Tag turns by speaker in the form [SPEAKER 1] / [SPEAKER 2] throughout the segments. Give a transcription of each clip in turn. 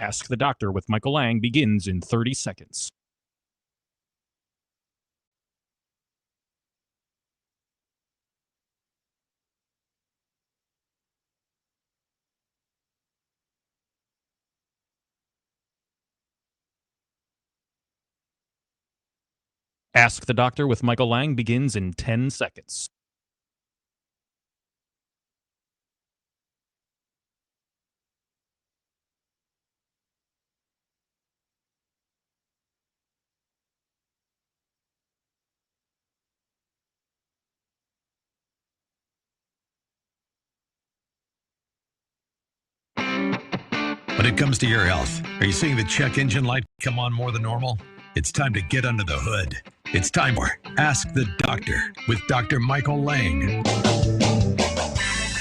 [SPEAKER 1] Ask the Doctor with Michael Lange begins in 30 seconds. Ask the Doctor with Michael Lange begins in 10 seconds.
[SPEAKER 2] When it comes to your health, are you seeing the check engine light come on more than normal? It's time to get under the hood. It's time for Ask the Doctor with Dr. Michael Lange.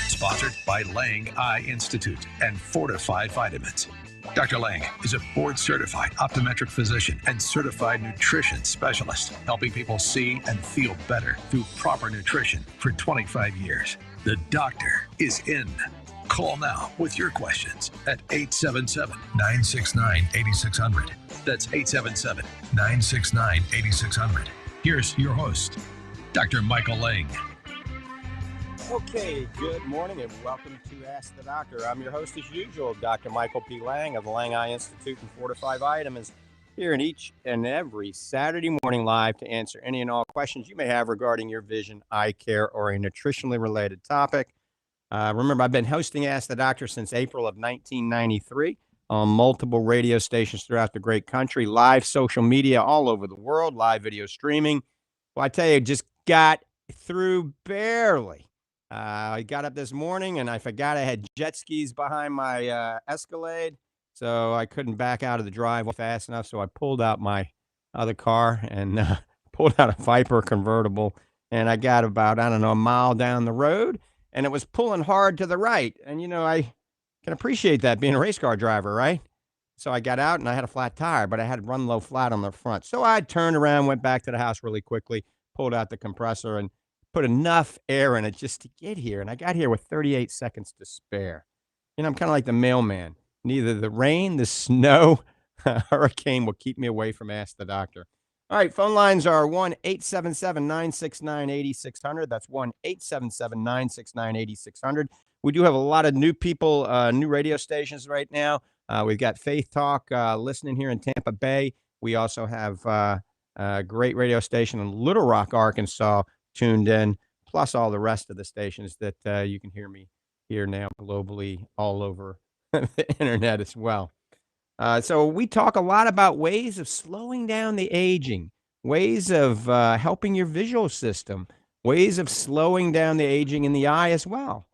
[SPEAKER 2] Sponsored by Lange Eye Institute and Fortifeye Vitamins. Dr. Lange is a board-certified optometric physician and certified nutrition specialist, helping people see and feel better through proper nutrition for 25 years. The doctor is in. Call now with your questions at 877-969-8600. That's 877-969-8600. Here's your host, Dr. Michael Lange.
[SPEAKER 3] Okay, good morning and welcome to Ask the Doctor. I'm your host as usual, Dr. Michael P. Lange of the Lange Eye Institute and Fortifeye Vitamins, here in each and every Saturday morning live to answer any and all questions you may have regarding your vision, eye care, or a nutritionally related topic. Remember, I've been hosting Ask the Doctor since April of 1993 on multiple radio stations throughout the great country, live social media all over the world, live video streaming. Well, I tell you, just got through barely. I got up this morning and I forgot I had jet skis behind my Escalade, so I couldn't back out of the driveway fast enough. So I pulled out my other car and pulled out a Viper convertible, and I got about, a mile down the road. And it was pulling hard to the right. And, I can appreciate that being a race car driver, right? So I got out and I had a flat tire, but I had run low flat on the front. So I turned around, went back to the house really quickly, pulled out the compressor and put enough air in it just to get here. And I got here with 38 seconds to spare. I'm kind of like the mailman. Neither the rain, the snow, hurricane will keep me away from Ask the Doctor. All right, phone lines are 1-877-969-8600. That's 1-877-969-8600. We do have a lot of new people, new radio stations right now. We've got Faith Talk listening here in Tampa Bay. We also have a great radio station in Little Rock, Arkansas, tuned in, plus all the rest of the stations that you can hear me here now globally all over the internet as well. So we talk a lot about ways of slowing down the aging, ways of helping your visual system, ways of slowing down the aging in the eye as well,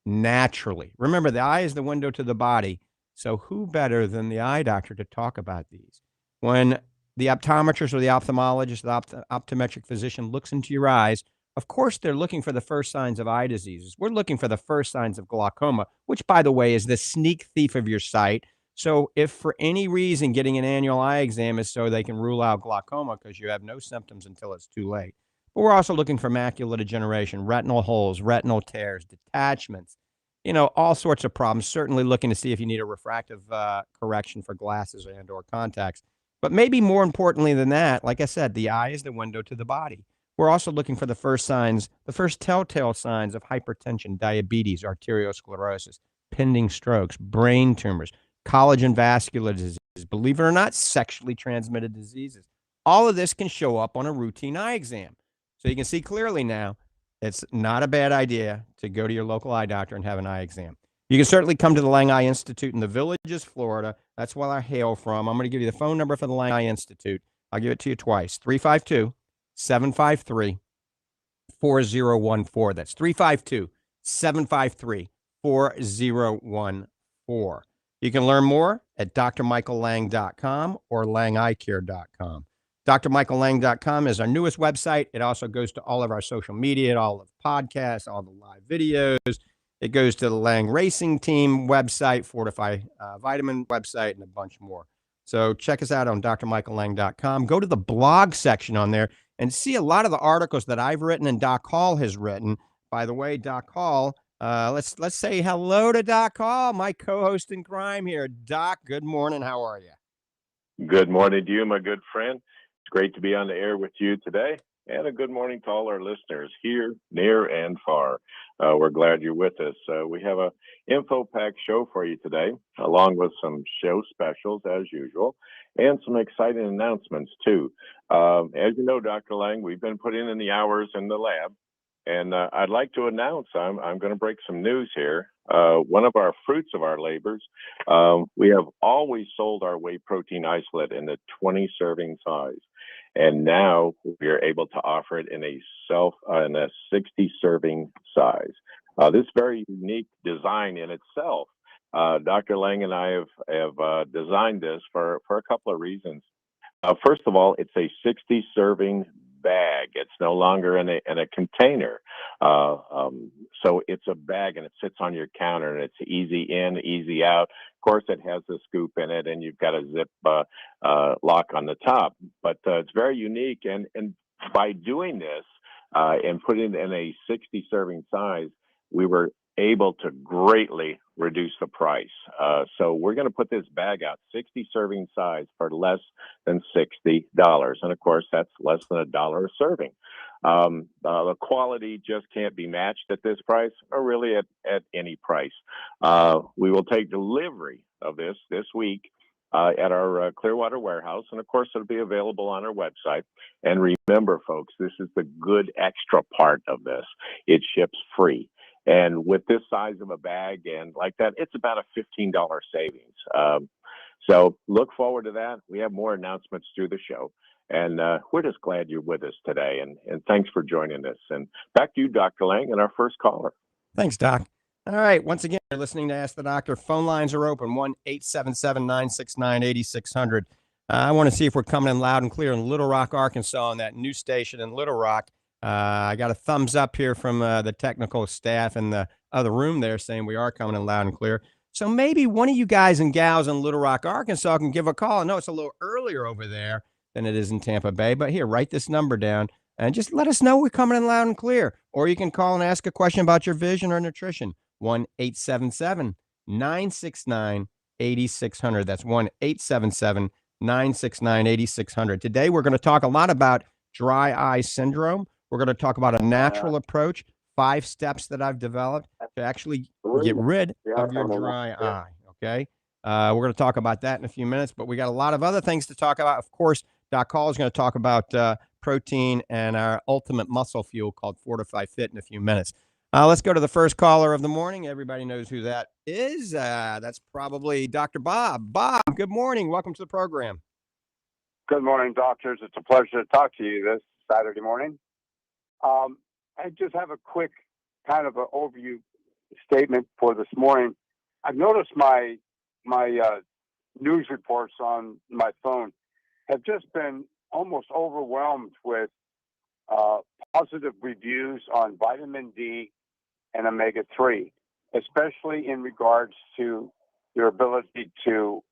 [SPEAKER 3] naturally. Remember, the eye is the window to the body, so who better than the eye doctor to talk about these? When the optometrist or the ophthalmologist, the optometric physician looks into your eyes, of course, they're looking for the first signs of eye diseases. We're looking for the first signs of glaucoma, which, by the way, is the sneak thief of your sight. So if for any reason getting an annual eye exam is so they can rule out glaucoma because you have no symptoms until it's too late. But we're also looking for macular degeneration, retinal holes, retinal tears, detachments, all sorts of problems. Certainly looking to see if you need a refractive correction for glasses and or contacts. But maybe more importantly than that, like I said, the eye is the window to the body. We're also looking for the first signs, the first telltale signs of hypertension, diabetes, arteriosclerosis, pending strokes, brain tumors, collagen vascular disease, believe it or not, sexually transmitted diseases. All of this can show up on a routine eye exam. So you can see clearly now, it's not a bad idea to go to your local eye doctor and have an eye exam. You can certainly come to the Lange Eye Institute in the Villages, Florida. That's where I hail from. I'm going to give you the phone number for the Lange Eye Institute. I'll give it to you twice, 352-753-4014. That's 352-753-4014. You can learn more at drmichaellange.com or langeeyecare.com. drmichaellange.com is our newest website. It also goes to all of our social media, all of podcasts, all the live videos. It goes to the Lange Racing Team website, Fortifeye Vitamin website, and a bunch more. So check us out on drmichaellange.com. Go to the blog section on there and see a lot of the articles that I've written and Doc Hall has written. By the way, Doc Hall Let's say hello to Doc Hall, my co-host in crime here. Doc, good morning. How are you?
[SPEAKER 4] Good morning to you, my good friend. It's great to be on the air with you today. And a good morning to all our listeners here, near and far. We're glad you're with us. We have a info-packed show for you today, along with some show specials as usual, and some exciting announcements too. As you know, Dr. Lange, we've been putting in the hours in the lab, and I'd like to announce I'm going to break some news here. One of our fruits of our labors, we have always sold our whey protein isolate in the 20 serving size. And now we are able to offer it in a 60 serving size. This very unique design in itself. Dr. Lange and I have designed this for a couple of reasons. First of all, it's a 60 serving bag. It's no longer in a container. So it's a bag and it sits on your counter and it's easy in, easy out. Of course, it has a scoop in it and you've got a zip lock on the top. But it's very unique. And by doing this and putting it in a 60 serving size, we were able to greatly reduce the price. So we're going to put this bag out, 60 serving size, for less than $60. And of course, that's less than $1 a serving. The quality just can't be matched at this price, or really at any price. We will take delivery of this week at our Clearwater warehouse. And of course, it'll be available on our website. And remember, folks, this is the good extra part of this. It ships free. And with this size of a bag and like that, it's about a $15 savings. So look forward to that. We have more announcements through the show. And we're just glad you're with us today. And thanks for joining us. And back to you, Dr. Lange, and our first caller.
[SPEAKER 3] Thanks, Doc. All right. Once again, you're listening to Ask the Doctor. Phone lines are open, 1-877-969-8600. I want to see if we're coming in loud and clear in Little Rock, Arkansas, on that new station in Little Rock. I got a thumbs up here from the technical staff in the other room there saying we are coming in loud and clear. So maybe one of you guys and gals in Little Rock, Arkansas can give a call. I know it's a little earlier over there than it is in Tampa Bay, but here, write this number down and just let us know we're coming in loud and clear. Or you can call and ask a question about your vision or nutrition. 1-877-969-8600. That's 1-877-969-8600. Today, we're going to talk a lot about dry eye syndrome. We're going to talk about a natural approach, 5 steps that I've developed to actually get rid of your dry eye, okay? We're going to talk about that in a few minutes, but we got a lot of other things to talk about. Of course, Doc Hall is going to talk about protein and our ultimate muscle fuel called Fortifeye Fit in a few minutes. Let's go to the first caller of the morning. Everybody knows who that is. That's probably Dr. Bob. Bob, good morning. Welcome to the program.
[SPEAKER 5] Good morning, doctors. It's a pleasure to talk to you this Saturday morning. I just have a quick kind of an overview statement for this morning. I've noticed my news reports on my phone have just been almost overwhelmed with positive reviews on vitamin D and omega-3, especially in regards to their ability to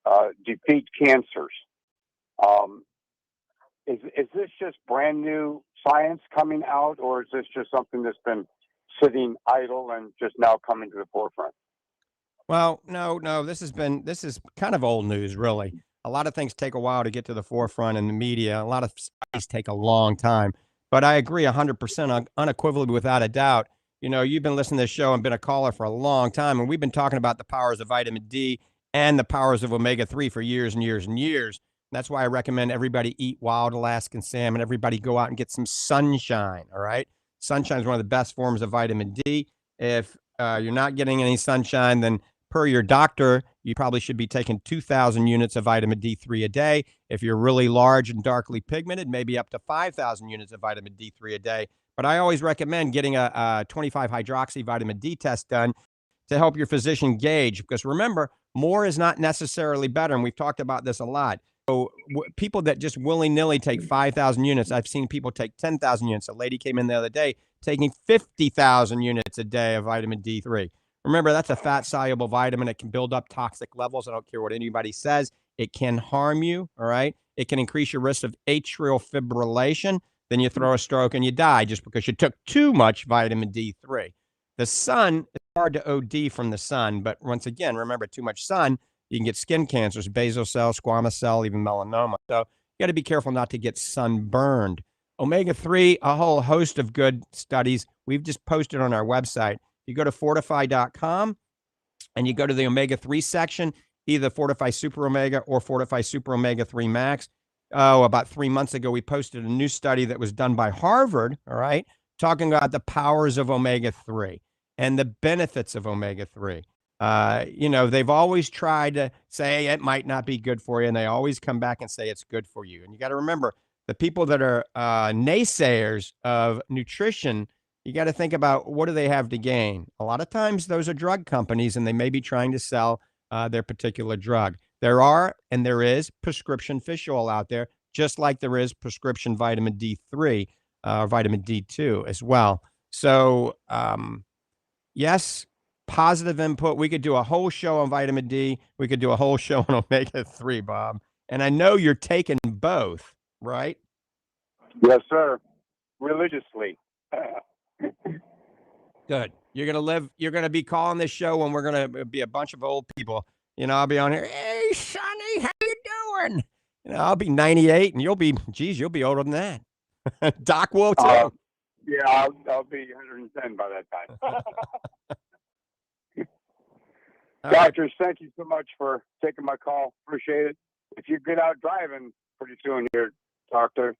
[SPEAKER 5] defeat cancers. Is this just brand new science coming out, or is this just something that's been sitting idle and just now coming to the forefront?
[SPEAKER 3] Well, no, this is kind of old news, really. A lot of things take a while to get to the forefront in the media. A lot of studies take a long time. But I agree 100%, unequivocally, without a doubt. You know, you've been listening to this show and been a caller for a long time, and we've been talking about the powers of vitamin D and the powers of omega-3 for years and years and years. That's why I recommend everybody eat wild Alaskan salmon. Everybody go out and get some sunshine, all right? Sunshine is one of the best forms of vitamin D. If you're not getting any sunshine, then per your doctor, you probably should be taking 2,000 units of vitamin D3 a day. If you're really large and darkly pigmented, maybe up to 5,000 units of vitamin D3 a day. But I always recommend getting a 25-hydroxy vitamin D test done to help your physician gauge. Because remember, more is not necessarily better, and we've talked about this a lot. So people that just willy-nilly take 5,000 units, I've seen people take 10,000 units. A lady came in the other day taking 50,000 units a day of vitamin D3. Remember, that's a fat-soluble vitamin. It can build up toxic levels. I don't care what anybody says. It can harm you, all right? It can increase your risk of atrial fibrillation. Then you throw a stroke and you die just because you took too much vitamin D3. The sun, it's hard to OD from the sun, but once again, remember, too much sun, you can get skin cancers, basal cell, squamous cell, even melanoma. So you got to be careful not to get sunburned. Omega-3, a whole host of good studies. We've just posted on our website. You go to fortifeye.com and you go to the omega-3 section, either Fortifeye Super Omega or Fortifeye Super Omega-3 Max. Oh, about 3 months ago, we posted a new study that was done by Harvard, all right, talking about the powers of omega-3 and the benefits of omega-3. They've always tried to say it might not be good for you, and they always come back and say it's good for you. And you got to remember, the people that are naysayers of nutrition, you got to think about, what do they have to gain? A lot of times those are drug companies, and they may be trying to sell their particular drug. There is prescription fish oil out there, just like there is prescription vitamin D3, vitamin D2 as well. So, yes, positive input. We could do a whole show on vitamin D. We could do a whole show on omega-3, Bob. And I know you're taking both, right?
[SPEAKER 5] Yes, sir. Religiously.
[SPEAKER 3] Good. You're going to be calling this show when we're going to be a bunch of old people. I'll be on here. Hey, Sonny, how you doing? I'll be 98 and you'll be older than that. Doc will too.
[SPEAKER 5] Yeah, I'll be 110 by that time. Doctors, thank you so much for taking my call. Appreciate it. If you get out driving pretty soon here, doctor,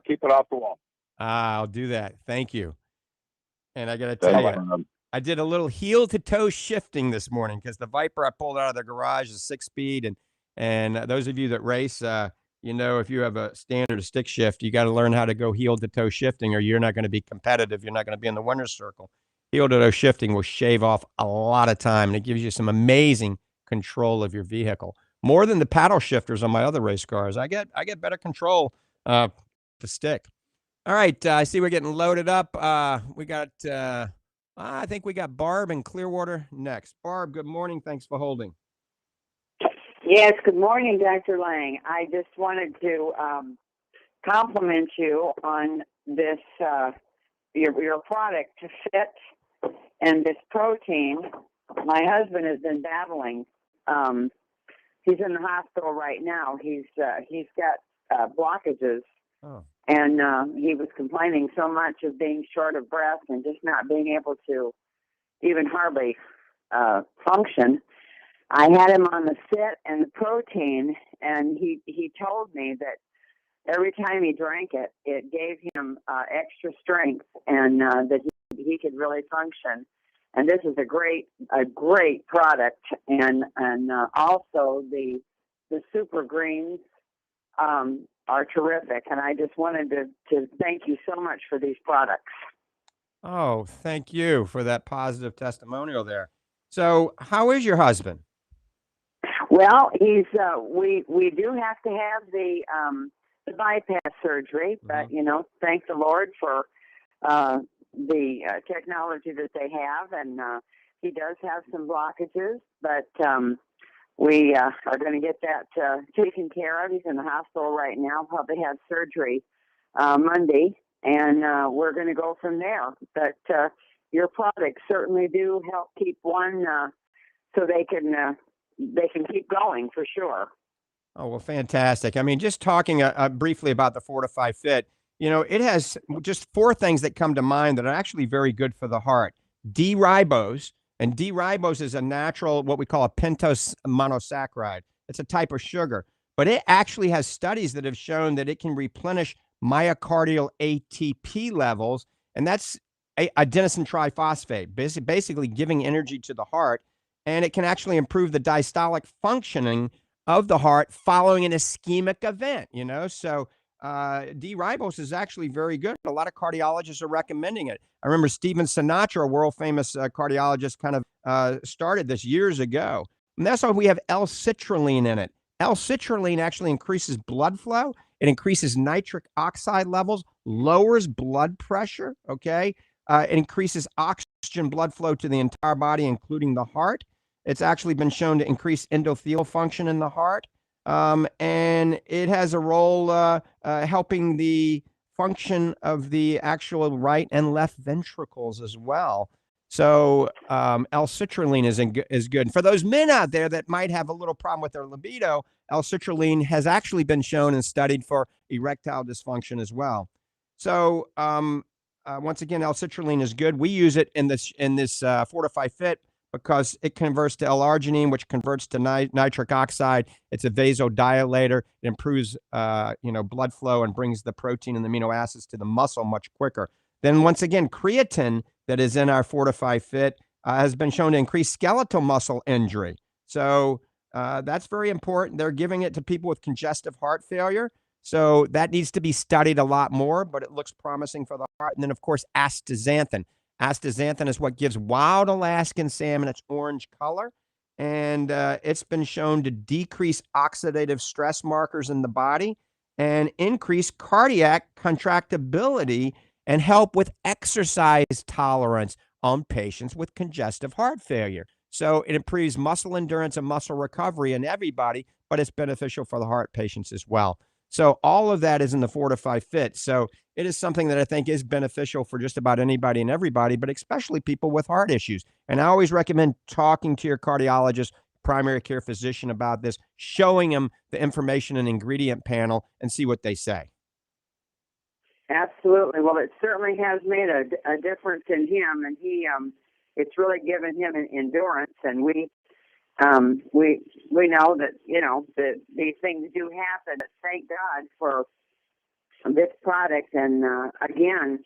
[SPEAKER 5] keep it off the wall.
[SPEAKER 3] I'll do that. Thank you. And I got to tell you, I did a little heel to toe shifting this morning because the Viper I pulled out of the garage is 6-speed. And those of you that race, if you have a standard stick shift, you got to learn how to go heel to toe shifting, or you're not going to be competitive. You're not going to be in the winner's circle. Heel to toe shifting will shave off a lot of time, and it gives you some amazing control of your vehicle, more than the paddle shifters on my other race cars. I get better control the stick. All right, I see we're getting loaded up. We got I think we got Barb in Clearwater next. Barb, good morning. Thanks for holding.
[SPEAKER 6] Yes, good morning, Dr. Lange. I just wanted to compliment you on this, your product to fit and this protein. My husband has been battling. He's in the hospital right now. He's got blockages.
[SPEAKER 3] Oh.
[SPEAKER 6] And he was complaining so much of being short of breath and just not being able to even hardly function. I had him on the fit and the protein, and he told me that every time he drank it, it gave him extra strength, and that he could really function. And this is a great product, and also the super greens are terrific. And I just wanted to thank you so much for these products.
[SPEAKER 3] Oh, thank you for that positive testimonial there. So, how is your husband?
[SPEAKER 6] Well, he's we do have to have the bypass surgery, but thank the Lord for the technology that they have, and he does have some blockages, but we are going to get that taken care of. He's in the hospital right now. Probably have surgery Monday, and we're going to go from there. But your products certainly do help keep one, so they can keep going for sure.
[SPEAKER 3] Oh, well, fantastic. I mean, just talking briefly about the Fortifeye Fit, it has just 4 things that come to mind that are actually very good for the heart. D-ribose, and D-ribose is a natural, what we call a pentose monosaccharide. It's a type of sugar, but it actually has studies that have shown that it can replenish myocardial ATP levels, and that's adenosine triphosphate, basically giving energy to the heart, and it can actually improve the diastolic functioning of the heart following an ischemic event, So D-ribose is actually very good. A lot of cardiologists are recommending it. I remember Stephen Sinatra, a world-famous cardiologist, kind of started this years ago. And that's why we have L-citrulline in it. L-citrulline actually increases blood flow. It increases nitric oxide levels, lowers blood pressure, okay? It increases oxygen blood flow to the entire body, including the heart. It's actually been shown to increase endothelial function in the heart. And it has a role helping the function of the actual right and left ventricles as well. So L-citrulline is good. And for those men out there that might have a little problem with their libido, L-citrulline has actually been shown and studied for erectile dysfunction as well. So once again, L-citrulline is good. We use it in this Fortifeye Fit because it converts to L-arginine, which converts to nitric oxide. It's a vasodilator. It improves blood flow and brings the protein and the amino acids to the muscle much quicker. Then once again, creatine that is in our Fortifeye Fit has been shown to increase skeletal muscle injury. So that's very important. They're giving it to people with congestive heart failure. So that needs to be studied a lot more, but it looks promising for the heart. And then, of course, astaxanthin. Astaxanthin is what gives wild Alaskan salmon its orange color. And it's been shown to decrease oxidative stress markers in the body and increase cardiac contractibility and help with exercise tolerance on patients with congestive heart failure. So it improves muscle endurance and muscle recovery in everybody, but it's beneficial for the heart patients as well. So all of that is in the Fortifeye Fit. So it is something that I think is beneficial for just about anybody and everybody, but especially people with heart issues. And I always recommend talking to your cardiologist, primary care physician about this, showing them the information and ingredient panel and see what they say.
[SPEAKER 6] Absolutely. Well, it certainly has made a difference in him, and it's really given him an endurance. And we know that that these things do happen. Thank God for this product. And again,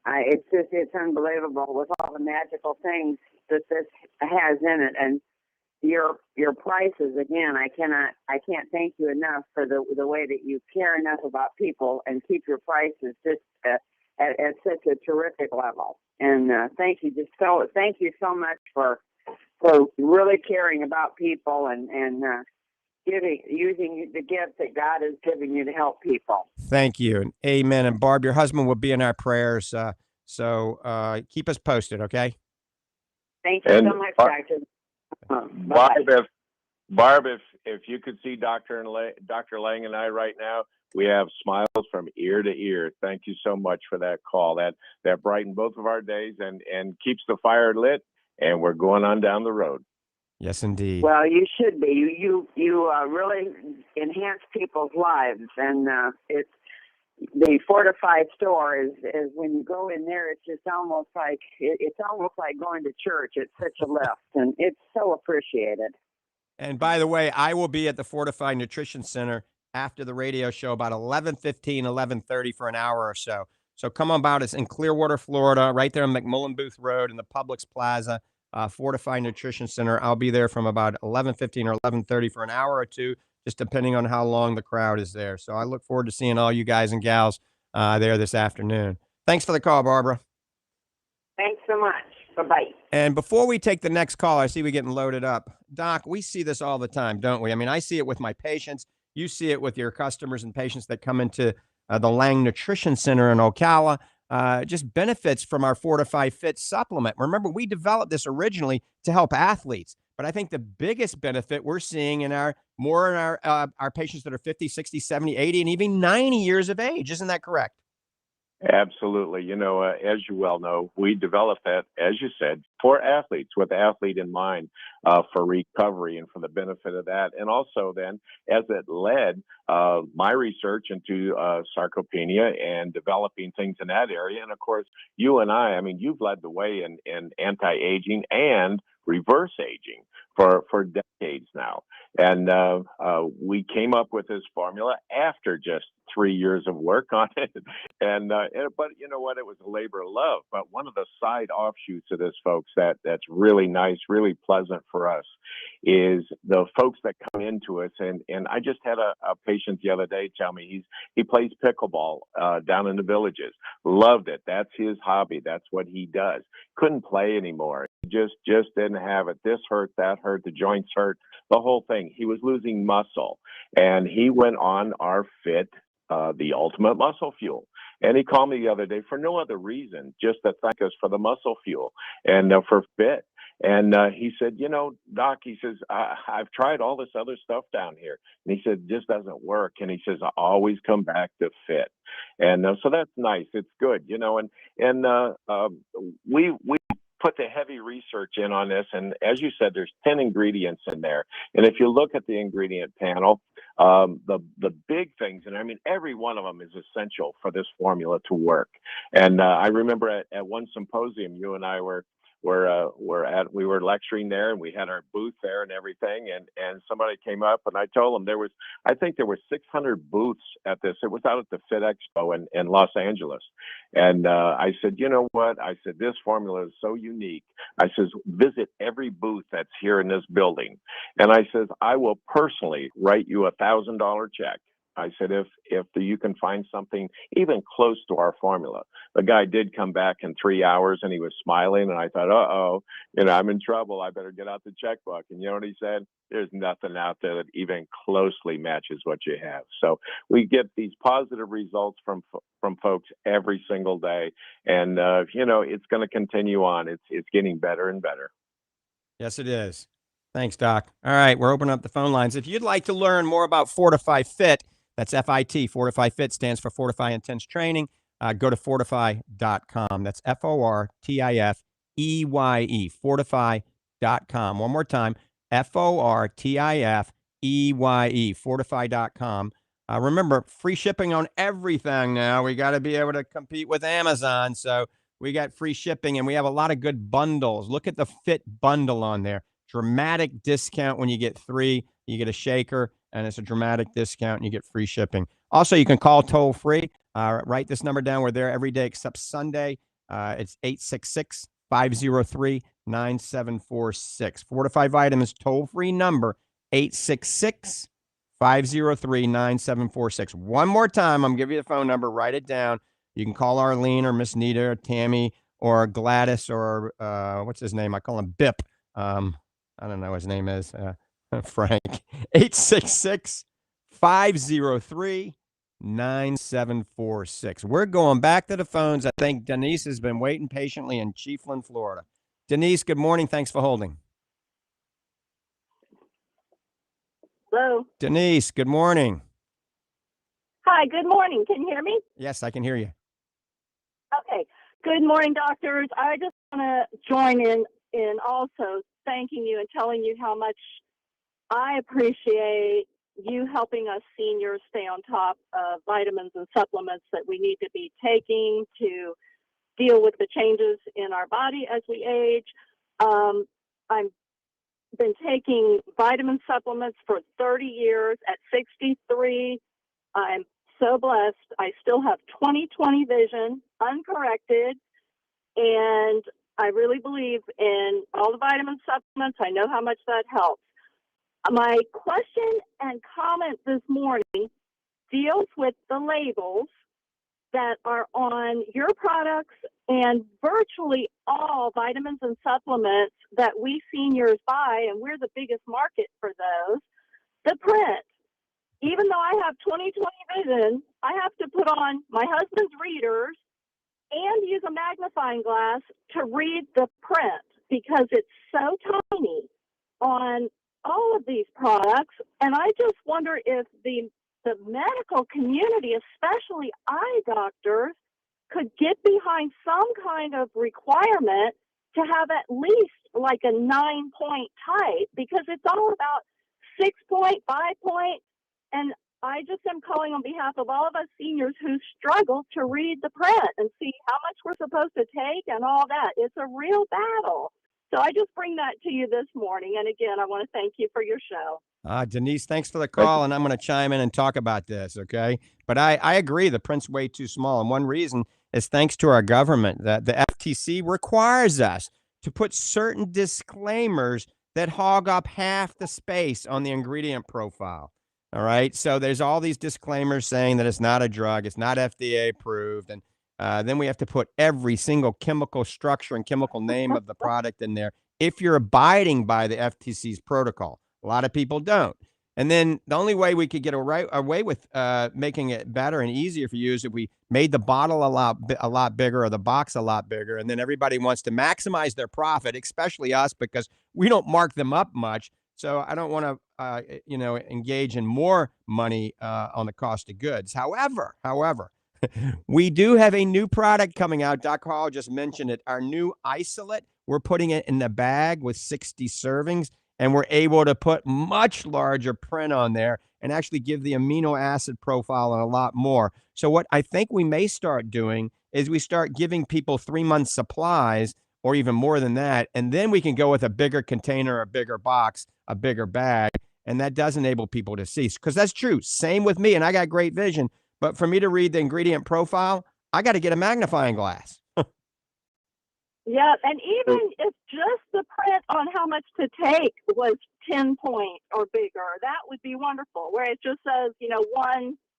[SPEAKER 6] it's unbelievable with all the magical things that this has in it. And your prices, again, I can't thank you enough for the way that you care enough about people and keep your prices just at such a terrific level. And thank you so much for really caring about people and using the gift that God has given you to help people.
[SPEAKER 3] Thank you. And amen. And Barb, your husband will be in our prayers. So keep us posted, okay?
[SPEAKER 6] Thank you so much, Doctor.
[SPEAKER 4] Barb, if you could see Dr. Lange and I right now, we have smiles from ear to ear. Thank you so much for that call. That brightened both of our days and keeps the fire lit, and we're going on down the road.
[SPEAKER 3] Yes, indeed.
[SPEAKER 6] Well, you should be. You really enhance people's lives, and it's the Fortifeye store is when you go in there, it's just almost like going to church. It's such a lift, and it's so appreciated.
[SPEAKER 3] And by the way, I will be at the Fortifeye Nutrition Center after the radio show about 11:15, 11:30 for an hour or so. So come on about. It's in Clearwater, Florida, right there on McMullen Booth Road in the Publix Plaza, Fortifeye Nutrition Center. I'll be there from about 11:15 or 11:30 for an hour or two, just depending on how long the crowd is there. So I look forward to seeing all you guys and gals there this afternoon. Thanks for the call, Barbara.
[SPEAKER 6] Thanks so much. Bye-bye.
[SPEAKER 3] And before we take the next call, I see we're getting loaded up. Doc, we see this all the time, don't we? I mean, I see it with my patients. You see it with your customers and patients that come into the Lange Nutrition Center in Ocala. Just benefits from our Fortifeye Fit supplement. Remember, we developed this originally to help athletes. But I think the biggest benefit we're seeing in our patients that are 50, 60, 70, 80, and even 90 years of age. Isn't that correct?
[SPEAKER 4] Absolutely. As you well know, we developed that, as you said, for athletes, with the athlete in mind, for recovery and for the benefit of that. And also then, as it led my research into sarcopenia and developing things in that area. And of course, you and I mean, you've led the way in anti-aging and reverse aging for decades now. And we came up with this formula after just 3 years of work on it. But you know what? It was a labor of love. But one of the side offshoots of this, folks, that's really nice, really pleasant for us is the folks that come into us. And I just had a patient the other day tell me he plays pickleball down in the Villages. Loved it. That's his hobby. That's what he does. Couldn't play anymore. He just didn't have it. This hurt, that hurt, the joints hurt, the whole thing. He was losing muscle. And he went on our Fit, the Ultimate Muscle Fuel. And he called me the other day for no other reason, just to thank us for the muscle fuel and for Fit. And he said, Doc, he says, I've tried all this other stuff down here. And he said, it just doesn't work. And he says, I always come back to Fit. And so that's nice. It's good, and we put the heavy research in on this. And as you said, there's 10 ingredients in there. And if you look at the ingredient panel, the big things, and I mean, every one of them is essential for this formula to work. And I remember at one symposium, you and I were lecturing there, and we had our booth there and everything, and somebody came up, and I told them I think there were 600 booths at this. It was out at the Fit Expo in Los Angeles. And I said, you know what? I said, this formula is so unique. I says, visit every booth that's here in this building. And I says, I will personally write you $1,000 check. I said, if you can find something even close to our formula. The guy did come back in 3 hours, and he was smiling, and I thought, uh-oh, I'm in trouble. I better get out the checkbook. And you know what he said? There's nothing out there that even closely matches what you have. So we get these positive results from folks every single day, and it's going to continue on. It's getting better and better.
[SPEAKER 3] Yes, it is. Thanks, Doc. All right, we're opening up the phone lines. If you'd like to learn more about Fortifeye Fit, that's FIT. Fortifeye Fit stands for Fortify Intense Training. Go to fortifeye.com. That's Fortifeye, fortifeye.com. One more time, Fortifeye, fortifeye.com. Remember, free shipping on everything now. We got to be able to compete with Amazon. So we got free shipping, and we have a lot of good bundles. Look at the Fit bundle on there. Dramatic discount when you get 3. You get a shaker, and it's a dramatic discount, and you get free shipping. Also, you can call toll free. Write this number down. We're there every day except Sunday. It's 866-503-9746. Fortify Vitamins toll free number, 866-503-9746. One more time, I'm giving you the phone number. Write it down. You can call Arlene or Miss Nita or Tammy or Gladys or what's his name? I call him Bip. I don't know what his name is. Frank. 866-503-9746. We're going back to the phones. I think Denise has been waiting patiently in Chiefland, Florida. Denise, good morning. Thanks for holding.
[SPEAKER 7] Hello.
[SPEAKER 3] Denise, good morning.
[SPEAKER 7] Hi, good morning. Can you hear me?
[SPEAKER 3] Yes, I can hear you.
[SPEAKER 7] Okay. Good morning, doctors. I just want to join in also thanking you and telling you how much I appreciate you helping us seniors stay on top of vitamins and supplements that we need to be taking to deal with the changes in our body as we age. I've been taking vitamin supplements for 30 years. At 63, I'm so blessed. I still have 20/20 vision, uncorrected, and I really believe in all the vitamin supplements. I know how much that helps. My question and comment this morning deals with the labels that are on your products and virtually all vitamins and supplements that we seniors buy, and we're the biggest market for those. The print. Even though I have 20/20 vision, I have to put on my husband's readers and use a magnifying glass to read the print because it's so tiny on all of these products. And I just wonder if the medical community, especially eye doctors, could get behind some kind of requirement to have at least like a 9-point type, because it's all about 6-point, 5-point. And I just am calling on behalf of all of us seniors who struggle to read the print and see how much we're supposed to take and all that. It's a real battle. So I just bring that to you this morning. And again, I want to thank you for your show.
[SPEAKER 3] Denise, thanks for the call, and I'm going to chime in and talk about this, okay? But I agree, the print's way too small, and one reason is thanks to our government. That the FTC requires us to put certain disclaimers that hog up half the space on the ingredient profile. All right. So there's all these disclaimers saying that it's not a drug, it's not FDA approved. And then we have to put every single chemical structure and chemical name of the product in there if you're abiding by the FTC's protocol. A lot of people don't. And then the only way we could get away with making it better and easier for you is if we made the bottle a lot bigger or the box a lot bigger. And then everybody wants to maximize their profit, especially us, because we don't mark them up much. So I don't want to, engage in more money on the cost of goods. However, We do have a new product coming out. Dr. Hall just mentioned it. Our new isolate. We're putting it in the bag with 60 servings, and we're able to put much larger print on there and actually give the amino acid profile and a lot more. So what I think we may start doing is we start giving people 3 month supplies or even more than that, and then we can go with a bigger container, a bigger box, a bigger bag, and that does enable people to see. Because that's true. Same with me, and I got great vision. But for me to read the ingredient profile, I got to get a magnifying glass.
[SPEAKER 7] Yeah, and even if just the print on how much to take was 10 point or bigger, that would be wonderful. Where it just says,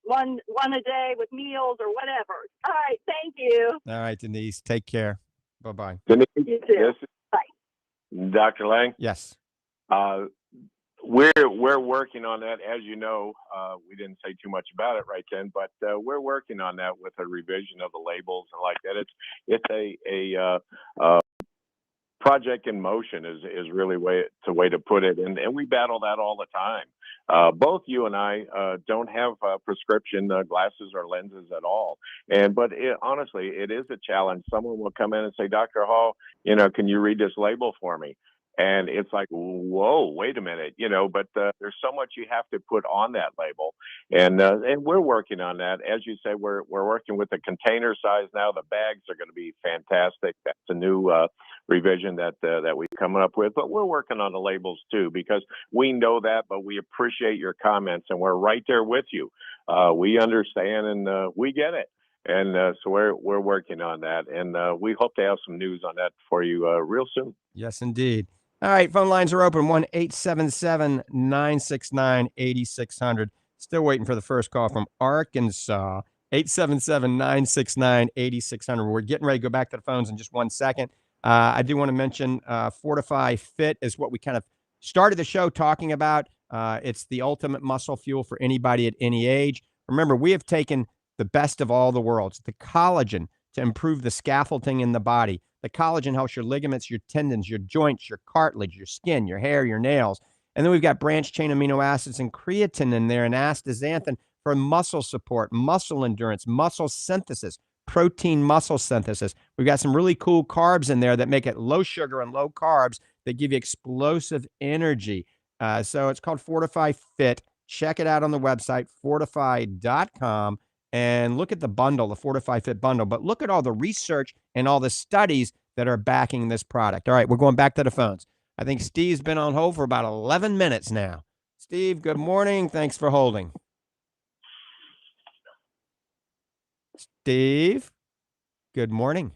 [SPEAKER 7] one a day with meals or whatever. All right, thank you.
[SPEAKER 3] All right, Denise, take care. Bye-bye.
[SPEAKER 4] Denise,
[SPEAKER 7] You too.
[SPEAKER 4] Bye. Dr. Lange.
[SPEAKER 3] Yes.
[SPEAKER 4] We're working on that, as you know. We didn't say too much about it right then, but we're working on that with a revision of the labels and like that. It's a project in motion is really a way to put it, and we battle that all the time. Both you and I don't have prescription glasses or lenses at all, but honestly, it is a challenge. Someone will come in and say, Dr. Hall, can you read this label for me? And it's like, whoa, wait a minute, but there's so much you have to put on that label. And we're working on that. As you say, we're working with the container size now. The bags are going to be fantastic. That's a new revision that we're coming up with. But we're working on the labels too, because we know that, but we appreciate your comments, and we're right there with you. We understand, and we get it. And so we're working on that, and we hope to have some news on that for you real soon.
[SPEAKER 3] Yes, indeed. All right, phone lines are open, 1-877-969-8600. Still waiting for the first call from Arkansas, 877-969-8600. We're getting ready to go back to the phones in just 1 second. I do want to mention Fortifeye Fit is what we kind of started the show talking about. It's the ultimate muscle fuel for anybody at any age. Remember, we have taken the best of all the worlds, the collagen to improve the scaffolding in the body. The collagen helps your ligaments, your tendons, your joints, your cartilage, your skin, your hair, your nails. And then we've got branched chain amino acids and creatine in there and astaxanthin for muscle support, muscle endurance, muscle synthesis, protein muscle synthesis. We've got some really cool carbs in there that make it low sugar and low carbs that give you explosive energy. So it's called Fortifeye Fit. Check it out on the website, fortifeye.com. And look at the bundle, the Fortifeye Fit bundle, but look at all the research and all the studies that are backing this product. All right, we're going back to the phones. I think Steve's been on hold for about 11 minutes now. Steve, good morning. Thanks for holding. Steve, good morning.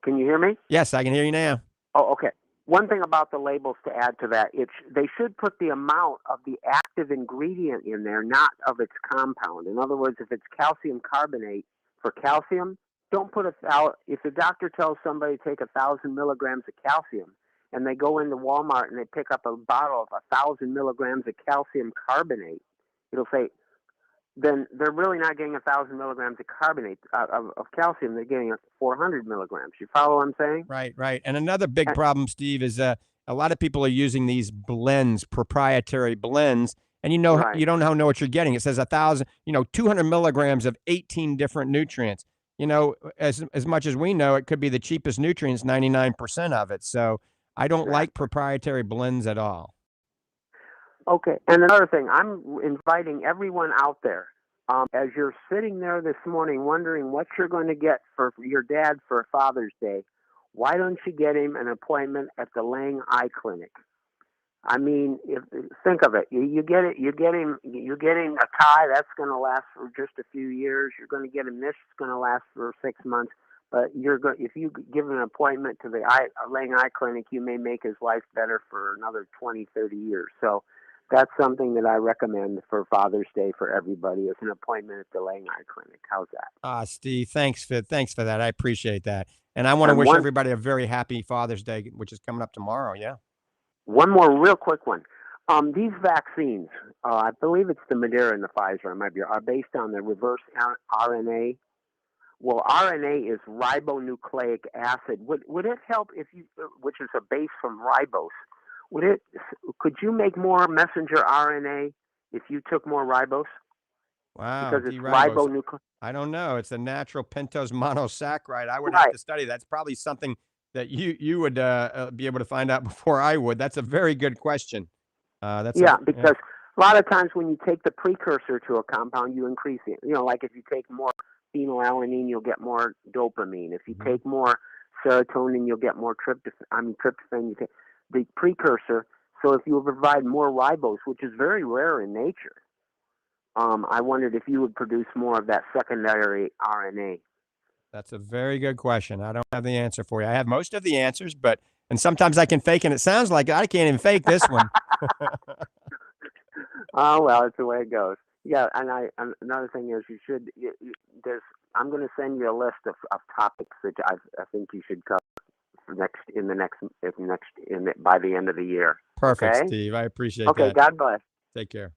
[SPEAKER 8] Can you hear me?
[SPEAKER 3] Yes, I can hear you now.
[SPEAKER 8] Oh, okay. One thing about the labels to add to that, they should put the amount of the active ingredient in there, not of its compound. In other words, if it's calcium carbonate for calcium, don't put if the doctor tells somebody to take 1,000 milligrams of calcium and they go into Walmart and they pick up a bottle of 1,000 milligrams of calcium carbonate, it'll say, then they're really not getting 1,000 milligrams of carbonate of calcium. They're getting 400 milligrams. You follow what I'm saying?
[SPEAKER 3] Right. And another big problem, Steve, is a lot of people are using these blends, proprietary blends, and you don't know what you're getting. It says 1,000, 200 milligrams of 18 different nutrients. As much as we know, it could be the cheapest nutrients, 99% of it. So I don't like proprietary blends at all.
[SPEAKER 8] Okay. And another thing, I'm inviting everyone out there, as you're sitting there this morning wondering what you're going to get for your dad for Father's Day, why don't you get him an appointment at the Lange Eye Clinic? I mean, think of it. You get it. You're getting a tie that's going to last for just a few years. You're going to get him this. It's going to last for 6 months. But if you give an appointment to the Lange Eye Clinic, you may make his life better for another 20, 30 years. So that's something that I recommend for Father's Day for everybody is an appointment at the Lange Eye Clinic. How's that?
[SPEAKER 3] Steve, thanks for that. I appreciate that. And I want to wish everybody a very happy Father's Day, which is coming up tomorrow. Yeah.
[SPEAKER 8] One more real quick one. These vaccines, I believe it's the Moderna and the Pfizer, are based on the reverse RNA. Well, RNA is ribonucleic acid. Would it help which is a base from ribose? Could you make more messenger RNA if you took more ribose?
[SPEAKER 3] Wow.
[SPEAKER 8] Because it's ribonucleic.
[SPEAKER 3] I don't know. It's a natural pentose monosaccharide. I would have
[SPEAKER 8] Right.
[SPEAKER 3] to study. That's probably something that you would be able to find out before I would. That's a very good question.
[SPEAKER 8] Yeah, because a lot of times when you take the precursor to a compound, you increase it. Like if you take more phenylalanine, you'll get more dopamine. If you take more serotonin, you'll get more tryptophan. You take the precursor. So if you provide more ribose, which is very rare in nature, I wondered if you would produce more of that secondary RNA.
[SPEAKER 3] That's a very good question. I don't have the answer for you. I have most of the answers, and sometimes I can fake, and it sounds like I can't even fake this one.
[SPEAKER 8] Oh, well, it's the way it goes. Yeah, and another thing is I'm going to send you a list of topics that I think you should cover by the end of the year.
[SPEAKER 3] Perfect,
[SPEAKER 8] Okay?
[SPEAKER 3] Steve. I appreciate that.
[SPEAKER 8] Okay, God bless.
[SPEAKER 3] Take care.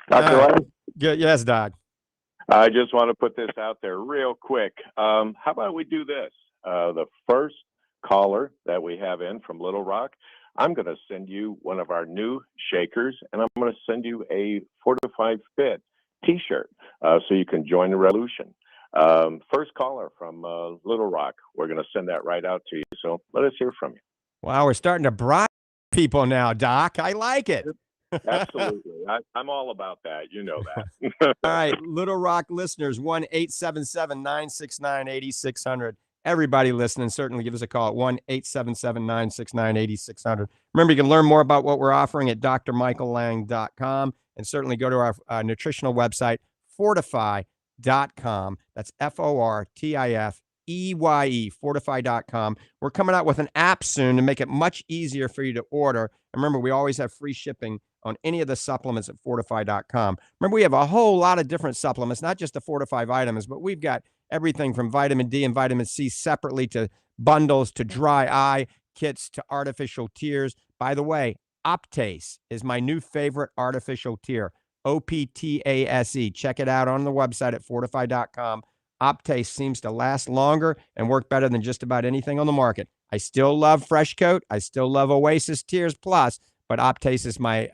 [SPEAKER 4] Dr. Lange?
[SPEAKER 3] Good. Yes, Doc.
[SPEAKER 4] I just want to put this out there real quick. How about we do this? The first caller that we have in from Little Rock, I'm going to send you one of our new shakers, and I'm going to send you a Fortifeye Fit t-shirt so you can join the revolution. First caller from Little Rock, we're going to send that right out to you. So let us hear from you.
[SPEAKER 3] Wow, we're starting to bribe people now, Doc. I like it.
[SPEAKER 4] Absolutely. I'm all about that. You know that.
[SPEAKER 3] All right, Little Rock listeners, 1-877-969-8600. Everybody listening, certainly give us a call at 1-877-969-8600. Remember, you can learn more about what we're offering at drmichaellange.com, and certainly go to our nutritional website, fortifeye.com. That's Fortifeye, fortifeye.com. We're coming out with an app soon to make it much easier for you to order. And remember, we always have free shipping on any of the supplements at fortifeye.com. Remember, we have a whole lot of different supplements, not just the Fortifeye vitamins, but we've got everything from vitamin D and vitamin C separately to bundles to dry eye kits to artificial tears. By the way, Optase is my new favorite artificial tear, Optase. Check it out on the website at fortifeye.com. Optase seems to last longer and work better than just about anything on the market. I still love Fresh Coat. I still love Oasis Tears Plus, but Optase is my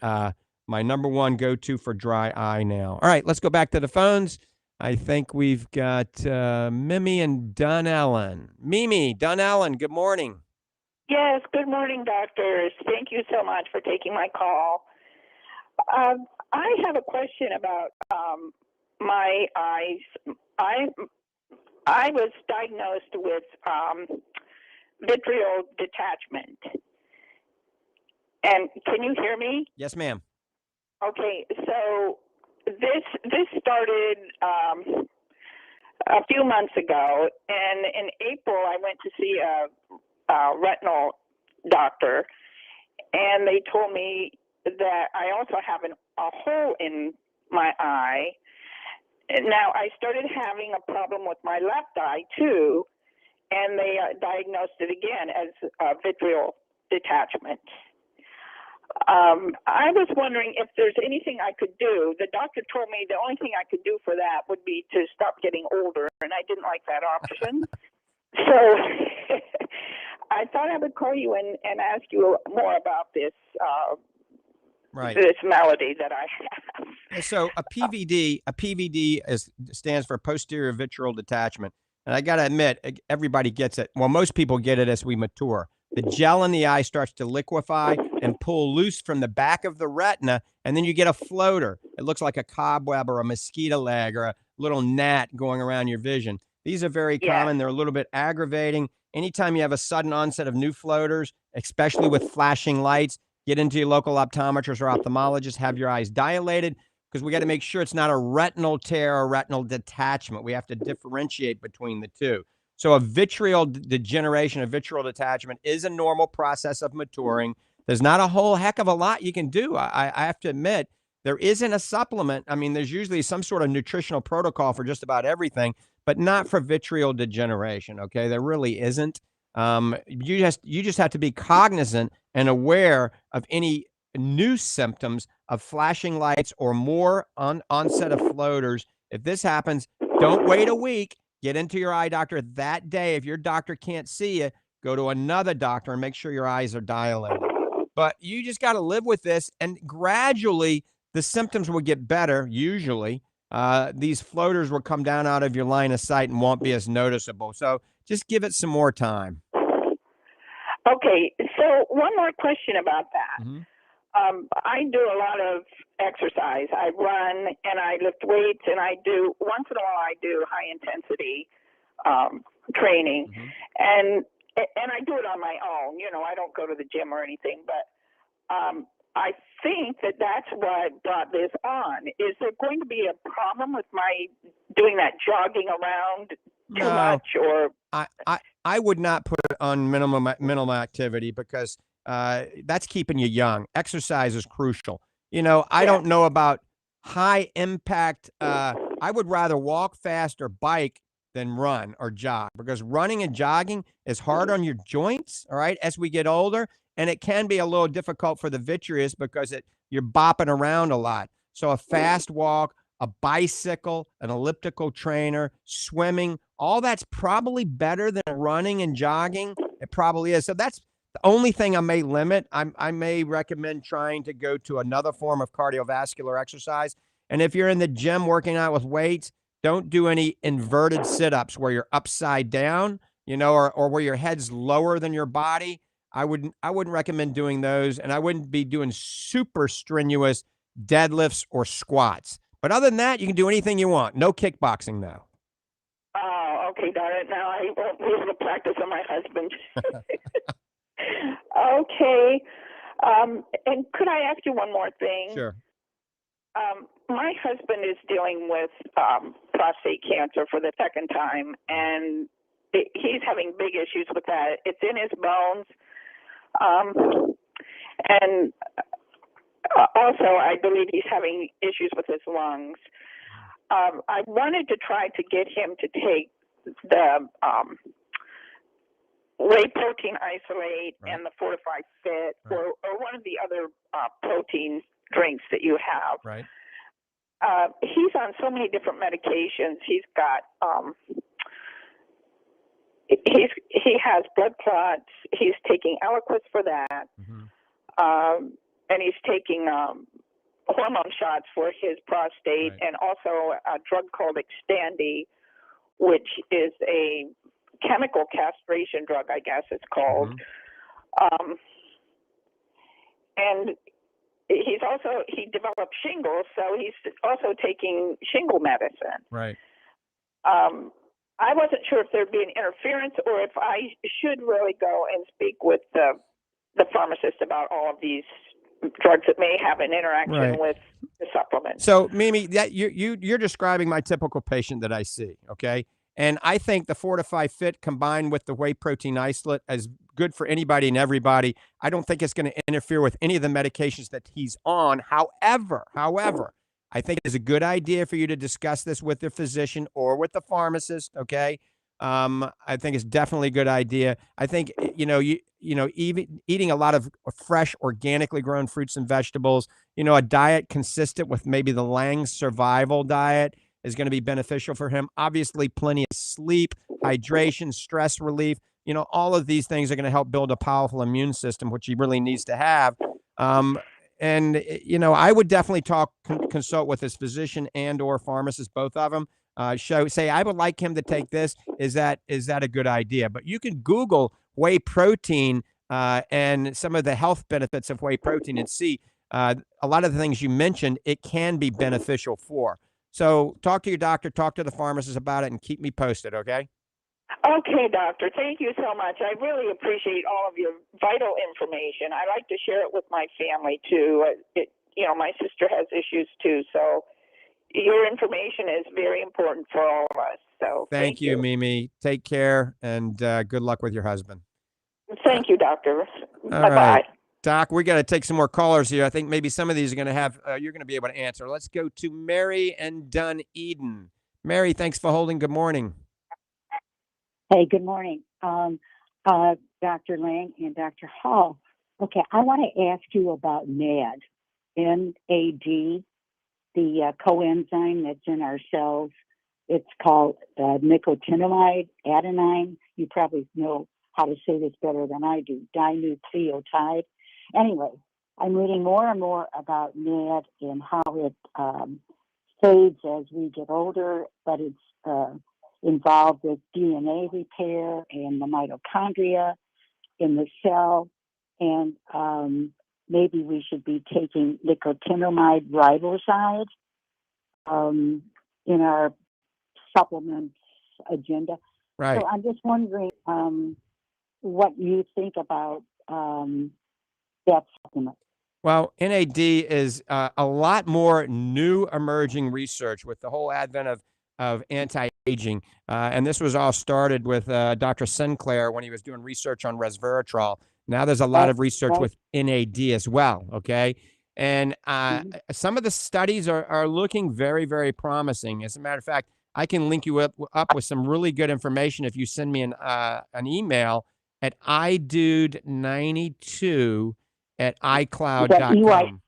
[SPEAKER 3] number one go-to for dry eye now. All right, let's go back to the phones. I think we've got Mimi and Dunellen. Mimi, Dunellen, good morning.
[SPEAKER 9] Yes, good morning, doctors. Thank you so much for taking my call. I have a question about my eyes. I was diagnosed with vitreal detachment. And can you hear me?
[SPEAKER 3] Yes, ma'am.
[SPEAKER 9] Okay, so this started a few months ago, and in April I went to see a retinal doctor, and they told me that I also have a hole in my eye. And now I started having a problem with my left eye too, and they diagnosed it again as vitreal detachment. I was wondering if there's anything I could do. The doctor told me the only thing I could do for that would be to stop getting older, and I didn't like that option. So I thought I would call you and ask you more about this this malady that I have.
[SPEAKER 3] So a PVD stands for posterior vitreal detachment. And I got to admit, everybody gets it. Well, most people get it as we mature. The gel in the eye starts to liquefy and pull loose from the back of the retina, and then you get a floater. It looks like a cobweb or a mosquito leg or a little gnat going around your vision. These are very common. They're a little bit aggravating. Anytime you have a sudden onset of new floaters, especially with flashing lights, get into your local optometrist or ophthalmologist, have your eyes dilated, because we got to make sure it's not a retinal tear or retinal detachment. We have to differentiate between the two. So a vitreal degeneration, a vitreal detachment is a normal process of maturing. There's not a whole heck of a lot you can do. I have to admit, there isn't a supplement. I mean, there's usually some sort of nutritional protocol for just about everything, but not for vitreal degeneration, okay? There really isn't. You just have to be cognizant and aware of any new symptoms of flashing lights or more onset of floaters. If this happens, don't wait a week. Get into your eye doctor that day. If your doctor can't see you, go to another doctor and make sure your eyes are dilated. But you just got to live with this, and gradually the symptoms will get better, usually, these floaters will come down out of your line of sight and won't be as noticeable. So just give it some more time.
[SPEAKER 9] Okay, so one more question about that.
[SPEAKER 3] Mm-hmm.
[SPEAKER 9] I do a lot of exercise. I run and I lift weights, and once in a while I do high intensity training,
[SPEAKER 3] Mm-hmm.
[SPEAKER 9] and I do it on my own. I don't go to the gym or anything, but I think that's what brought this on. Is there going to be a problem with my doing that jogging around too much, or
[SPEAKER 3] I would not put it on minimum activity because that's keeping you young. Exercise is crucial. I don't know about high impact. I would rather walk fast or bike than run or jog, because running and jogging is hard on your joints, all right, as we get older, and it can be a little difficult for the vitreous because you're bopping around a lot. So a fast walk, a bicycle, an elliptical trainer, swimming, all that's probably better than running and jogging. It probably is. So that's the only thing I may limit. I may recommend trying to go to another form of cardiovascular exercise. And if you're in the gym working out with weights, don't do any inverted sit-ups where you're upside down, or where your head's lower than your body. I wouldn't recommend doing those, and I wouldn't be doing super strenuous deadlifts or squats. But other than that, you can do anything you want. No kickboxing, though.
[SPEAKER 9] Oh, okay, darn it. Now I won't be able to practice on my husband. Okay. And could I ask you one more thing?
[SPEAKER 3] Sure.
[SPEAKER 9] My husband is dealing with prostate cancer for the second time, and he's having big issues with that. It's in his bones. And also, I believe he's having issues with his lungs. I wanted to try to get him to take the whey protein isolate and the Fortifeye Fit, or one of the other protein drinks that you have.
[SPEAKER 3] Right.
[SPEAKER 9] He's on so many different medications. He's got he has blood clots. He's taking Eliquis for that, and he's taking hormone shots for his prostate, and also a drug called Xtandi, which is a chemical castration drug, I guess it's called. And he developed shingles, so he's also taking shingle medicine.
[SPEAKER 3] Right.
[SPEAKER 9] I wasn't sure if there'd be an interference or if I should really go and speak with the pharmacist about all of these drugs that may have an interaction with the supplement.
[SPEAKER 3] So, Mimi, that you're describing my typical patient that I see, okay? And I think the Fortifeye Fit combined with the whey protein isolate is good for anybody and everybody. I don't think it's going to interfere with any of the medications that he's on. However, I think it's a good idea for you to discuss this with the physician or with the pharmacist, okay? I think it's definitely a good idea. I think, even eating a lot of fresh, organically grown fruits and vegetables, a diet consistent with maybe the Lange survival diet is going to be beneficial for him. Obviously, plenty of sleep, hydration, stress relief. All of these things are going to help build a powerful immune system, which he really needs to have. And I would definitely consult with his physician and or pharmacist, both of them. Say, I would like him to take this. Is that a good idea? But you can Google whey protein and some of the health benefits of whey protein and see a lot of the things you mentioned, it can be beneficial for. So talk to your doctor, talk to the pharmacist about it, and keep me posted, okay?
[SPEAKER 9] Okay, doctor. Thank you so much. I really appreciate all of your vital information. I like to share it with my family, too. My sister has issues, too. So your information is very important for all of us. So
[SPEAKER 3] thank you, Mimi. Take care, and good luck with your husband.
[SPEAKER 9] Thank you, doctor.
[SPEAKER 3] Bye-bye. Right. Doc, we got to take some more callers here. I think maybe some of these are going to have, you're going to be able to answer. Let's go to Mary and Dunedin. Mary, thanks for holding. Good morning.
[SPEAKER 10] Hey, good morning, Dr. Lange and Dr. Hall. Okay, I want to ask you about NAD, N-A-D, the coenzyme that's in our cells. It's called nicotinamide adenine. You probably know how to say this better than I do, dinucleotide. Anyway, I'm reading more and more about NAD and how it fades as we get older, but it's involved with DNA repair and the mitochondria in the cell. And maybe we should be taking nicotinamide riboside in our supplements agenda.
[SPEAKER 3] Right.
[SPEAKER 10] So I'm just wondering what you think about that supplement.
[SPEAKER 3] Well, NAD is a lot more new emerging research with the whole advent of anti-aging. And this was all started with Dr. Sinclair when he was doing research on resveratrol. Now there's a lot of research with NAD as well, okay? And some of the studies are looking very, very promising. As a matter of fact, I can link you up with some really good information if you send me an email at idude92 at iCloud.com.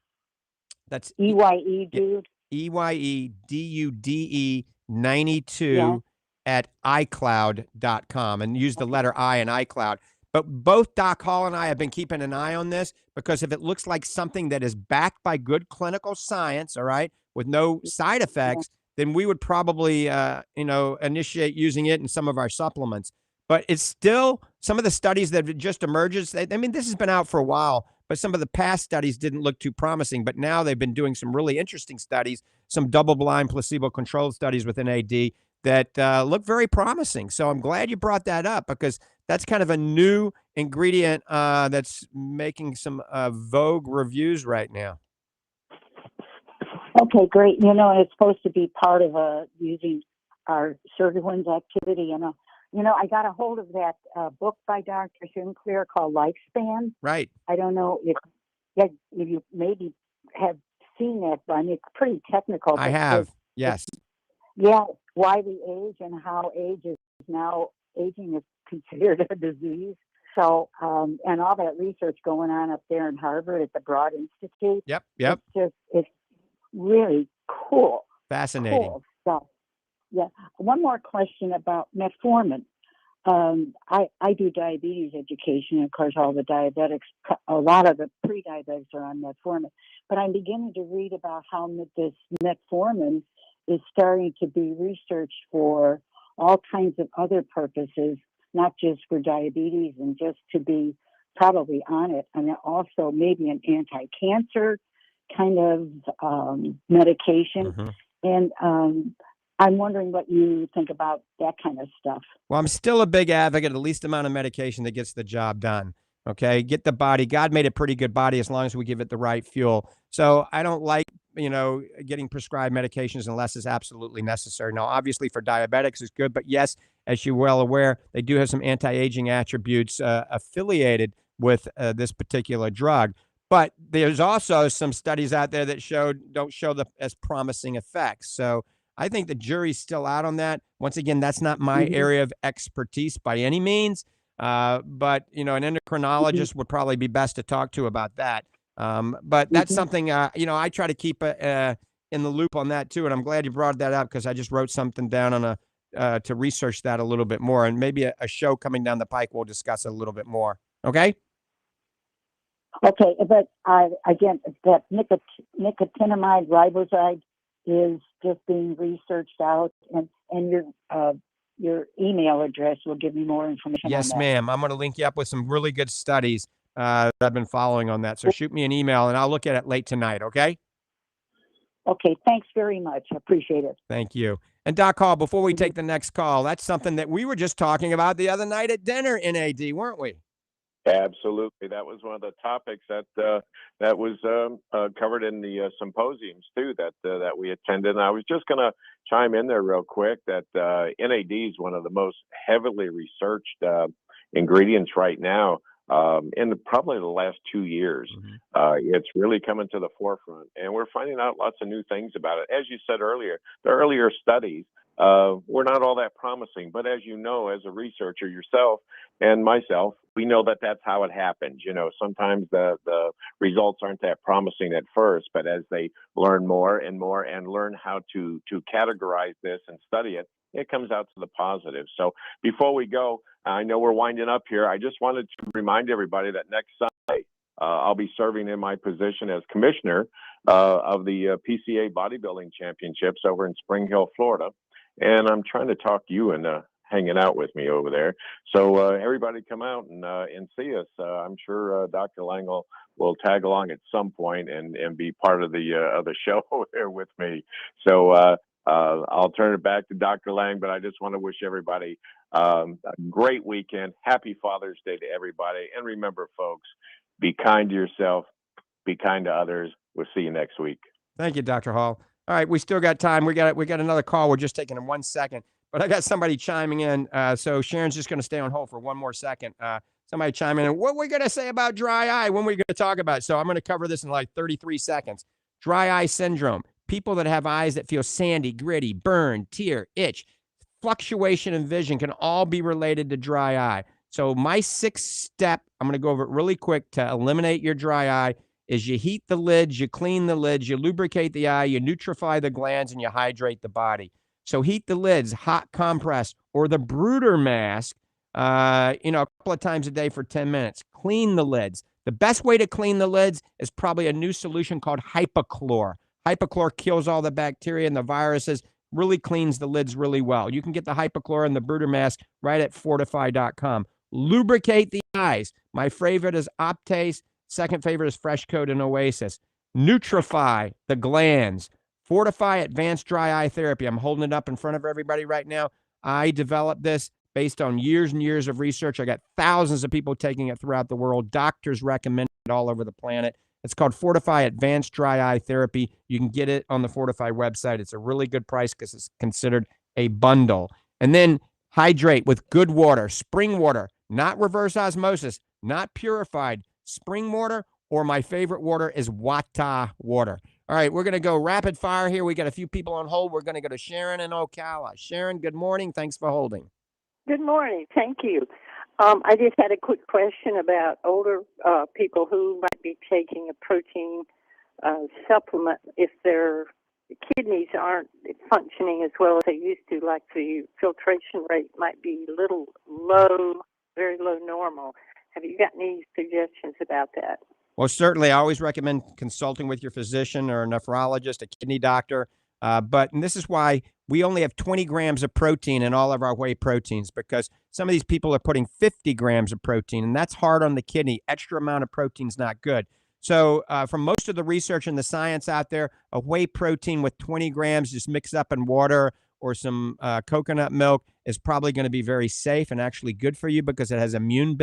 [SPEAKER 3] That's
[SPEAKER 10] EYE, dude.
[SPEAKER 3] EYEDUDE 92 at iCloud.com, and use the letter I in iCloud. But both Doc Hall and I have been keeping an eye on this, because if it looks like something that is backed by good clinical science, all right, with no side effects, then we would probably, initiate using it in some of our supplements. But it's still, some of the studies that just emerges, I mean, this has been out for a while, but some of the past studies didn't look too promising. But now they've been doing some really interesting studies, some double-blind, placebo-controlled studies with NAD that look very promising. So I'm glad you brought that up, because that's kind of a new ingredient that's making some Vogue reviews right now.
[SPEAKER 10] Okay, great. It's supposed to be part of using our Sirtuin's activity. I got a hold of that book by Dr. Sinclair called Lifespan.
[SPEAKER 3] Right.
[SPEAKER 10] I don't know if you maybe have seen that, but it's pretty technical.
[SPEAKER 3] I have, yes.
[SPEAKER 10] Yeah, why we age and how aging is considered a disease. So, and all that research going on up there in Harvard at the Broad Institute.
[SPEAKER 3] Yep.
[SPEAKER 10] It's really cool.
[SPEAKER 3] Fascinating.
[SPEAKER 10] Cool stuff. Yeah. One more question about metformin. I do diabetes education, and of course, all the diabetics, a lot of the pre-diabetics are on metformin. But I'm beginning to read about how this metformin is starting to be researched for all kinds of other purposes, not just for diabetes, and just to be probably on it, and also maybe an anti-cancer kind of medication.
[SPEAKER 3] Mm-hmm.
[SPEAKER 10] And I'm wondering what you think about that kind of stuff.
[SPEAKER 3] Well, I'm still a big advocate of the least amount of medication that gets the job done. Okay, get the body. God made a pretty good body as long as we give it the right fuel. So I don't like, getting prescribed medications unless it's absolutely necessary. Now, obviously for diabetics it's good, but yes, as you're well aware, they do have some anti-aging attributes affiliated with this particular drug. But there's also some studies out there that don't show as promising effects. So I think the jury's still out on that. Once again, that's not my area of expertise by any means. But, an endocrinologist would probably be best to talk to about that. But that's something, I try to keep in the loop on that too. And I'm glad you brought that up, because I just wrote something down on to research that a little bit more. And maybe a show coming down the pike, we'll discuss it a little bit more. Okay?
[SPEAKER 10] Okay, but again, that nicotinamide riboside is just being researched out, and your email address will give me more information.
[SPEAKER 3] Yes,
[SPEAKER 10] on that.
[SPEAKER 3] ma'am. I'm going to link you up with some really good studies that I've been following on that. So shoot me an email, and I'll look at it late tonight, okay?
[SPEAKER 10] Okay, thanks very much. I appreciate it.
[SPEAKER 3] Thank you. And Doc Hall, before we take the next call, that's something that we were just talking about the other night at dinner, NAD, weren't we?
[SPEAKER 4] Absolutely, that was one of the topics that was covered in the symposiums too that we attended. And I was just going to chime in there real quick that NAD is one of the most heavily researched ingredients right now. In probably the last 2 years, it's really coming to the forefront, and we're finding out lots of new things about it. As you said earlier, the earlier studies were not all that promising, but as you know, as a researcher yourself and myself, we know that that's how it happens. Sometimes the results aren't that promising at first, but as they learn more and more and learn how to categorize this and study it, it comes out to the positive. So before we go, I know we're winding up here. I just wanted to remind everybody that next Sunday, I'll be serving in my position as commissioner of the PCA Bodybuilding Championships over in Spring Hill, Florida. And I'm trying to talk you into hanging out with me over there. So everybody come out and see us. I'm sure Dr. Lange will tag along at some point and be part of the show there with me. So I'll turn it back to Dr. Lange, but I just want to wish everybody a great weekend. Happy Father's Day to everybody. And remember, folks, be kind to yourself, be kind to others. We'll see you next week.
[SPEAKER 3] Thank you, Dr. Hall. All right, we still got time. We got another call. We're just taking in 1 second, but I got somebody chiming in. So Sharon's just going to stay on hold for one more second. Somebody chiming in. What are we going to say about dry eye? When are we going to talk about it? So I'm going to cover this in like 33 seconds. Dry eye syndrome. People that have eyes that feel sandy, gritty, burn, tear, itch, fluctuation in vision can all be related to dry eye. So my 6th step, I'm going to go over it really quick to eliminate your dry eye, is you heat the lids, you clean the lids, you lubricate the eye, you nutrify the glands, and you hydrate the body. So heat the lids, hot compress, or the Bruder mask, a couple of times a day for 10 minutes. Clean the lids. The best way to clean the lids is probably a new solution called Hypochlor. Hypochlor kills all the bacteria and the viruses, really cleans the lids really well. You can get the Hypochlor and the Bruder mask right at fortifeye.com. Lubricate the eyes. My favorite is Optase. Second favorite is Fresh Coat and Oasis. Nutrify the glands. Fortifeye Advanced Dry Eye Therapy. I'm holding it up in front of everybody right now. I developed this based on years and years of research. I got thousands of people taking it throughout the world. Doctors recommend it all over the planet. It's called Fortifeye Advanced Dry Eye Therapy. You can get it on the Fortifeye website. It's a really good price because it's considered a bundle. And then hydrate with good water, spring water, not reverse osmosis, not purified, spring water, or my favorite water is Wata water. All right, we're going to go rapid fire here. We got a few people on hold. We're going to go to Sharon in Ocala. Sharon, good morning. Thanks for holding.
[SPEAKER 11] Good morning. Thank you. I just had a quick question about older people who might be taking a protein supplement if their kidneys aren't functioning as well as they used to, like the filtration rate might be a little low, very low normal. Have you got any suggestions about that?
[SPEAKER 3] Well, certainly, I always recommend consulting with your physician or a nephrologist, a kidney doctor. And this is why we only have 20 grams of protein in all of our whey proteins, because some of these people are putting 50 grams of protein, and that's hard on the kidney. Extra amount of protein is not good. So from most of the research and the science out there, a whey protein with 20 grams just mixed up in water or some coconut milk is probably going to be very safe and actually good for you because it has immune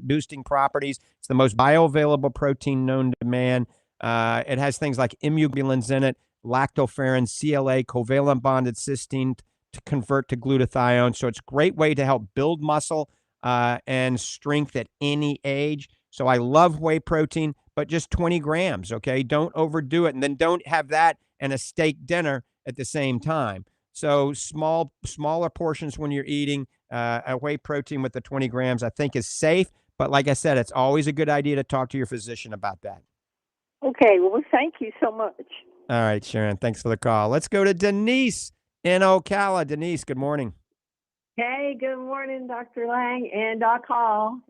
[SPEAKER 3] boosting properties. It's the most bioavailable protein known to man. It has things like immunoglobulins in it, lactoferrin, CLA, covalent bonded cysteine to convert to glutathione. So it's a great way to help build muscle and strength at any age. So I love whey protein, but just 20 grams, okay? Don't overdo it, and then don't have that and a steak dinner at the same time. So smaller portions when you're eating a whey protein with the 20 grams, I think is safe. But like I said, it's always a good idea to talk to your physician about that.
[SPEAKER 11] Okay, well, thank you so much.
[SPEAKER 3] All right, Sharon, thanks for the call. Let's go to Denise in Ocala. Denise, good morning.
[SPEAKER 12] Hey, good morning, Dr. Lange and Doc Hall.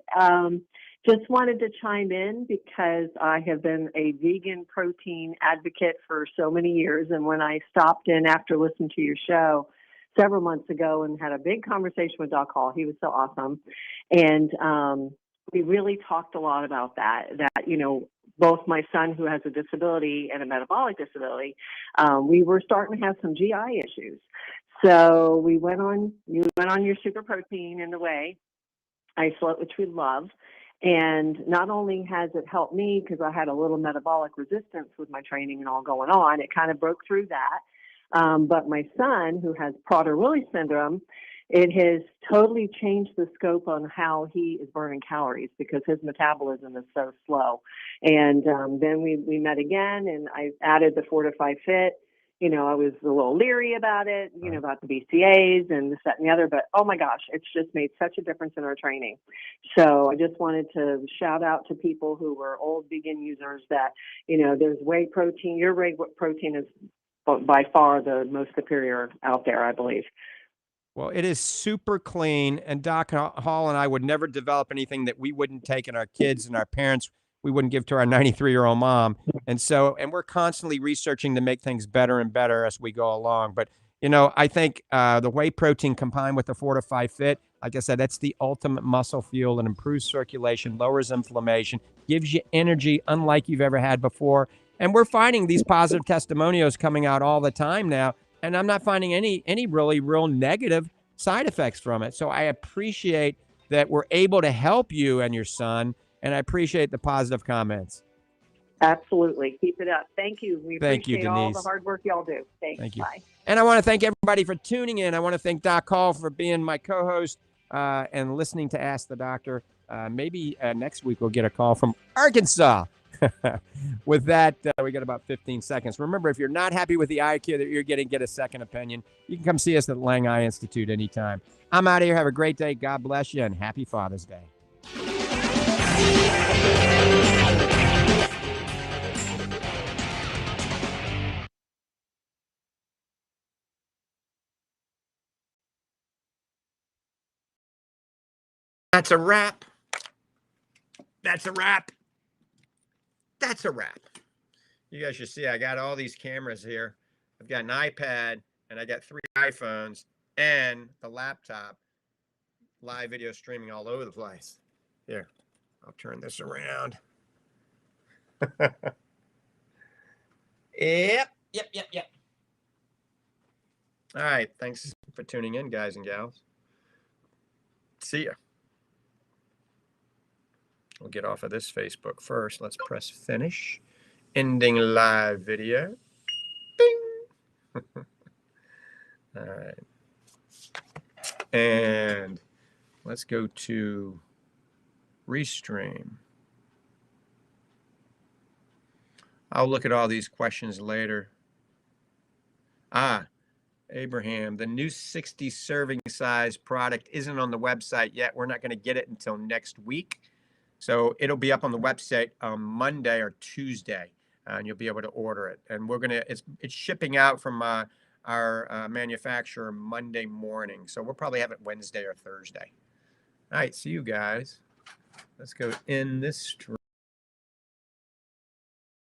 [SPEAKER 12] Just wanted to chime in because I have been a vegan protein advocate for so many years. And when I stopped in after listening to your show several months ago and had a big conversation with Doc Hall, he was so awesome. And we really talked a lot about that, both my son who has a disability and a metabolic disability, we were starting to have some GI issues. So you went on your super protein in the whey isolate, which we love. And not only has it helped me because I had a little metabolic resistance with my training and all going on, it kind of broke through that. But my son, who has Prader-Willi syndrome, it has totally changed the scope on how he is burning calories because his metabolism is so slow. And then we met again, and I added the Fortifeye Fit. I was a little leery about it, about the BCAs and this, that, and the other, but oh my gosh, it's just made such a difference in our training. So I just wanted to shout out to people who were old vegan users that, there's whey protein. Your whey protein is by far the most superior out there, I believe.
[SPEAKER 3] Well, it is super clean, and Doc Hall and I would never develop anything that we wouldn't take, and our kids and our parents we wouldn't give to our 93-year-old mom. And we're constantly researching to make things better and better as we go along. But, I think the whey protein combined with the Fortifeye Fit, like I said, that's the ultimate muscle fuel. It improves circulation, lowers inflammation, gives you energy unlike you've ever had before. And we're finding these positive testimonials coming out all the time now. And I'm not finding any really real negative side effects from it. So I appreciate that we're able to help you and your son. And I appreciate the positive comments.
[SPEAKER 12] Absolutely. Keep it up. Thank you. We
[SPEAKER 3] Thank you,
[SPEAKER 12] appreciate all the
[SPEAKER 3] Denise.
[SPEAKER 12] hard work y'all do. Thanks.
[SPEAKER 3] Thank you.
[SPEAKER 12] Bye.
[SPEAKER 3] And I want to thank everybody for tuning in. I want to thank Doc Hall for being my co-host and listening to Ask the Doctor. Maybe next week we'll get a call from Arkansas. With that, we got about 15 seconds. Remember, if you're not happy with the eye care that you're getting, get a second opinion. You can come see us at Lange Eye Institute anytime. I'm out of here. Have a great day. God bless you, and happy Father's Day. That's a wrap. That's a wrap. That's a wrap. You guys should see I got all these cameras here. I've got an iPad, and I got 3 iPhones and the laptop. Live video streaming all over the place. Here, I'll turn this around. Yep. All right. Thanks for tuning in, guys and gals. See ya. We'll get off of this Facebook first. Let's press finish. Ending live video. Bing. All right. And let's go to Restream. I'll look at all these questions later. Abraham, the new 60 serving size product isn't on the website yet. We're not going to get it until next week. So it'll be up on the website on Monday or Tuesday, and you'll be able to order it. And we're going to, it's shipping out from our manufacturer Monday morning. So we'll probably have it Wednesday or Thursday. All right, see you guys. Let's go in this stream.